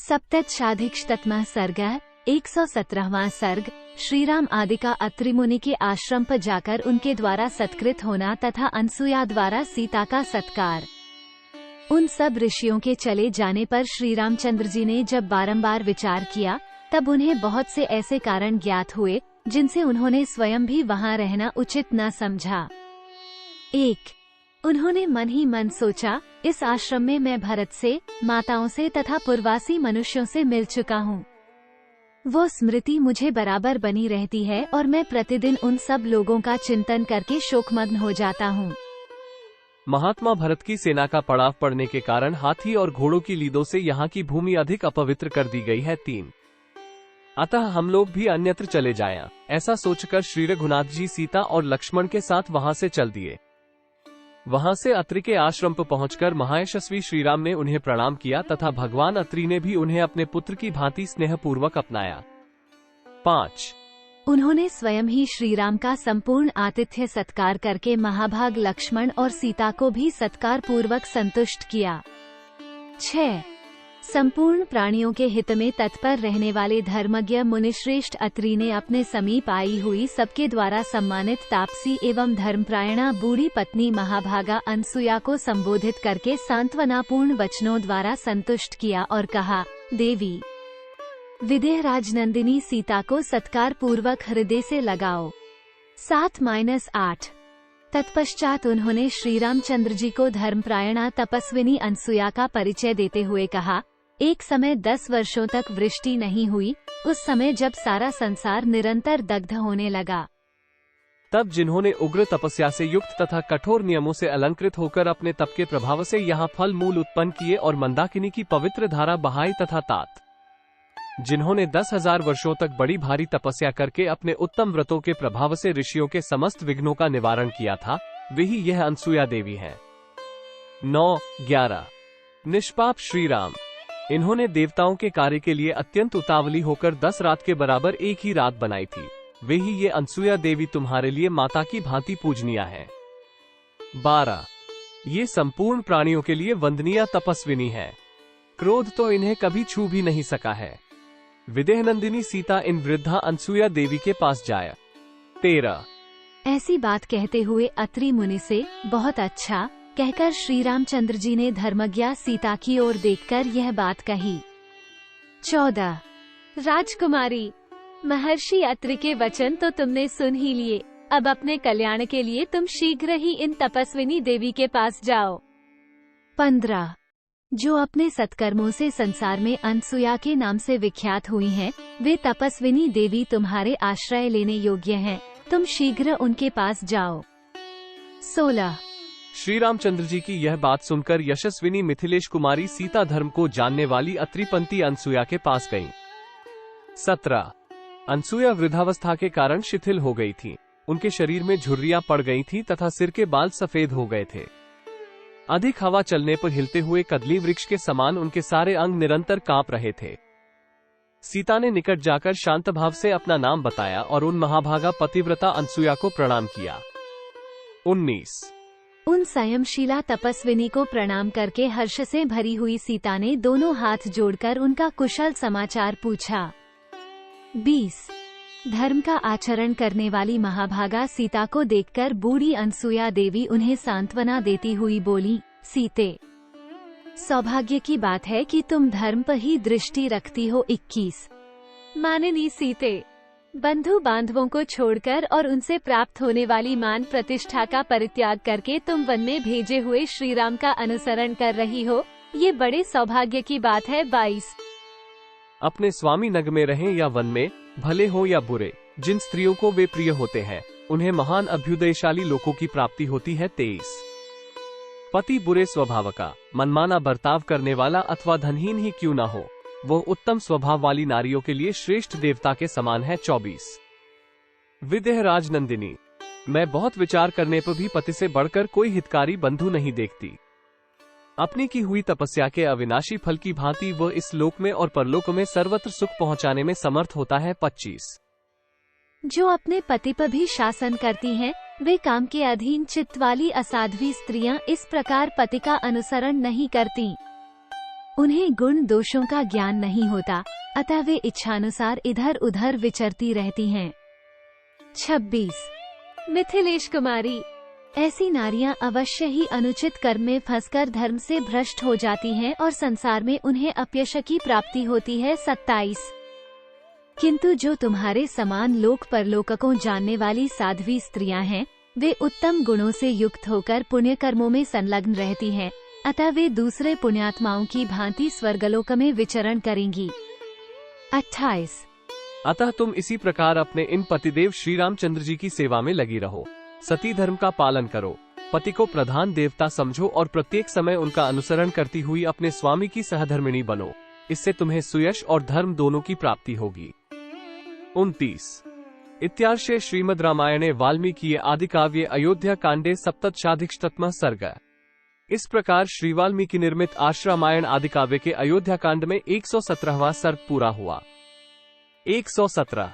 सप्तशाधिकशततमः सर्गः 117वां सर्ग। श्रीराम आदि का अत्रि मुनि के आश्रम पर जाकर उनके द्वारा सत्कृत होना तथा अनसुया द्वारा सीता का सत्कार। उन सब ऋषियों के चले जाने पर श्री रामचंद्र जी ने जब बारंबार विचार किया, तब उन्हें बहुत से ऐसे कारण ज्ञात हुए जिनसे उन्होंने स्वयं भी वहां रहना उचित न समझा। 1. उन्होंने मन ही मन सोचा, इस आश्रम में मैं भरत से, माताओं से तथा पूर्वासी मनुष्यों से मिल चुका हूँ। वो स्मृति मुझे बराबर बनी रहती है और मैं प्रतिदिन उन सब लोगों का चिंतन करके शोकमग्न हो जाता हूँ। महात्मा भरत की सेना का पड़ाव पड़ने के कारण हाथी और घोड़ों की लीदों से यहाँ की भूमि अधिक अपवित्र कर दी गई है। 3. अतः हम लोग भी अन्यत्र चले जाएं। ऐसा सोचकर श्री रघुनाथ जी सीता और लक्ष्मण के साथ वहां से चल दिए। वहां से अत्रि के आश्रम पर पहुंचकर महायशस्वी श्रीराम ने उन्हें प्रणाम किया तथा भगवान अत्रि ने भी उन्हें अपने पुत्र की भांति स्नेहपूर्वक अपनाया। 5. उन्होंने स्वयं ही श्रीराम का संपूर्ण आतिथ्य सत्कार करके महाभाग लक्ष्मण और सीता को भी सत्कार पूर्वक संतुष्ट किया। 6. संपूर्ण प्राणियों के हित में तत्पर रहने वाले धर्मज्ञ मुनिश्रेष्ठ अत्रि ने अपने समीप आई हुई सबके द्वारा सम्मानित तापसी एवं धर्मप्रायणा बूढ़ी पत्नी महाभागा अनसुया को संबोधित करके सांत्वनापूर्ण वचनों द्वारा संतुष्ट किया और कहा, देवी विदेह राजनंदिनी सीता को सत्कार पूर्वक हृदय से लगाओ। 7-8 तत्पश्चात उन्होंने श्री रामचंद्र जी को धर्मप्रायणा तपस्विनी अनसुया का परिचय देते हुए कहा, एक समय 10 वर्षों तक वृष्टि नहीं हुई, उस समय जब सारा संसार निरंतर दग्ध होने लगा। तब जिन्होंने उग्र तपस्या से युक्त तथा कठोर नियमों से अलंकृत होकर अपने तप के प्रभाव से यहाँ फल मूल उत्पन्न किए और मंदाकिनी की पवित्र धारा बहाई तथा तात जिन्होंने 10,000 वर्षों तक बड़ी भारी तपस्या करके अपने उत्तम व्रतों के प्रभाव से ऋषियों के समस्त विघ्नों का निवारण किया था, वे ही यह अनसुया देवी हैं। 9-11 निष्पाप श्री राम, इन्होंने देवताओं के कार्य के लिए अत्यंत उतावली होकर 10 रात के बराबर एक ही रात बनाई थी। वे ही ये अनसुया देवी तुम्हारे लिए माता की भांति पूजनीय है। 12 ये संपूर्ण प्राणियों के लिए वंदनीय तपस्विनी है। क्रोध तो इन्हें कभी छू भी नहीं सका है। विदेह नंदिनी सीता इन वृद्धा अनसुया देवी के पास जाया। 13 ऐसी बात कहते हुए अत्रि मुनि से बहुत अच्छा कहकर श्री रामचंद्र जी ने धर्मज्ञा सीता की ओर देखकर यह बात कही। 14 राजकुमारी, महर्षि अत्रि के वचन तो तुमने सुन ही लिए, अब अपने कल्याण के लिए तुम शीघ्र ही इन तपस्विनी देवी के पास जाओ। 15 जो अपने सत्कर्मों से संसार में अनसुया के नाम से विख्यात हुई हैं, वे तपस्विनी देवी तुम्हारे आश्रय लेने योग्य हैं, तुम शीघ्र उनके पास जाओ। 16 श्री रामचंद्र जी की यह बात सुनकर यशस्विनी मिथिलेश कुमारी सीता धर्म को जानने वाली अत्रिपंथी अनसुया के पास गयीं। 17 अनसुया वृद्धावस्था के कारण शिथिल हो गई थी, उनके शरीर में झुर्रियां पड़ गई थीं तथा सिर के बाल सफेद हो गए थे। अधिक हवा चलने पर हिलते हुए कदली वृक्ष के समान उनके सारे अंग निरंतर कांप रहे थे। सीता ने निकट जाकर शांत भाव से अपना नाम बताया और उन महाभागा पतिव्रता अनसुया को प्रणाम किया। 19 उन संयमशीला तपस्विनी को प्रणाम करके हर्ष से भरी हुई सीता ने दोनों हाथ जोड़कर उनका कुशल समाचार पूछा। 20 धर्म का आचरण करने वाली महाभागा सीता को देखकर बूढ़ी अनसुया देवी उन्हें सांत्वना देती हुई बोली, सीते सौभाग्य की बात है कि तुम धर्म पर ही दृष्टि रखती हो। 21 माननी सीते, बंधु बांधवों को छोड़कर और उनसे प्राप्त होने वाली मान प्रतिष्ठा का परित्याग करके तुम वन में भेजे हुए श्री राम का अनुसरण कर रही हो, ये बड़े सौभाग्य की बात है। 22 अपने स्वामी नग में रहें या वन में, भले हो या बुरे, जिन स्त्रियों को वे प्रिय होते हैं उन्हें महान अभ्युदयशाली लोकों की प्राप्ति होती है। 23 पति बुरे स्वभाव का, मनमाना बर्ताव करने वाला अथवा धनहीन ही क्यों ना हो, वो उत्तम स्वभाव वाली नारियों के लिए श्रेष्ठ देवता के समान है। 24 विदेह राजनंदिनी, मैं बहुत विचार करने पर भी पति से बढ़कर कोई हितकारी बंधु नहीं देखती। अपनी की हुई तपस्या के अविनाशी फल की भांति वह इस लोक में और परलोक में सर्वत्र सुख पहुंचाने में समर्थ होता है। 25 जो अपने पति पर भी शासन करती हैं, वे काम के अधीन चित्त वाली असाध्वी स्त्रियां इस प्रकार पति का अनुसरण नहीं करती। उन्हें गुण दोषों का ज्ञान नहीं होता, अतः वे इच्छानुसार इधर उधर विचरती रहती हैं। 26। मिथिलेश कुमारी। ऐसी नारियां अवश्य ही अनुचित कर्म में फंसकर धर्म से भ्रष्ट हो जाती हैं और संसार में उन्हें अपयश की प्राप्ति होती है। 27। किंतु जो तुम्हारे समान लोक परलोकों जानने वाली साध्वी स्त्रियां हैं, वे उत्तम गुणों से युक्त होकर पुण्य कर्मों में संलग्न रहती हैं, अतः वे दूसरे पुण्यात्माओं की भांति स्वर्गलोक में विचरण करेंगी। 28। अतः तुम इसी प्रकार अपने इन पतिदेव श्री रामचंद्र जी की सेवा में लगी रहो। सती धर्म का पालन करो, पति को प्रधान देवता समझो और प्रत्येक समय उनका अनुसरण करती हुई अपने स्वामी की सहधर्मिणी बनो। इससे तुम्हें सुयश और धर्म दोनों की प्राप्ति होगी। 29। इत्यार्षे श्रीमद् रामायणे वाल्मीकि आदि काव्ये अयोध्या कांडे सप्तदशाधिकशततमः सर्ग। इस प्रकार श्री वाल्मीकि निर्मित आश्रामायण आदि काव्य के अयोध्या कांड में 117वां सर्ग पूरा हुआ। 117।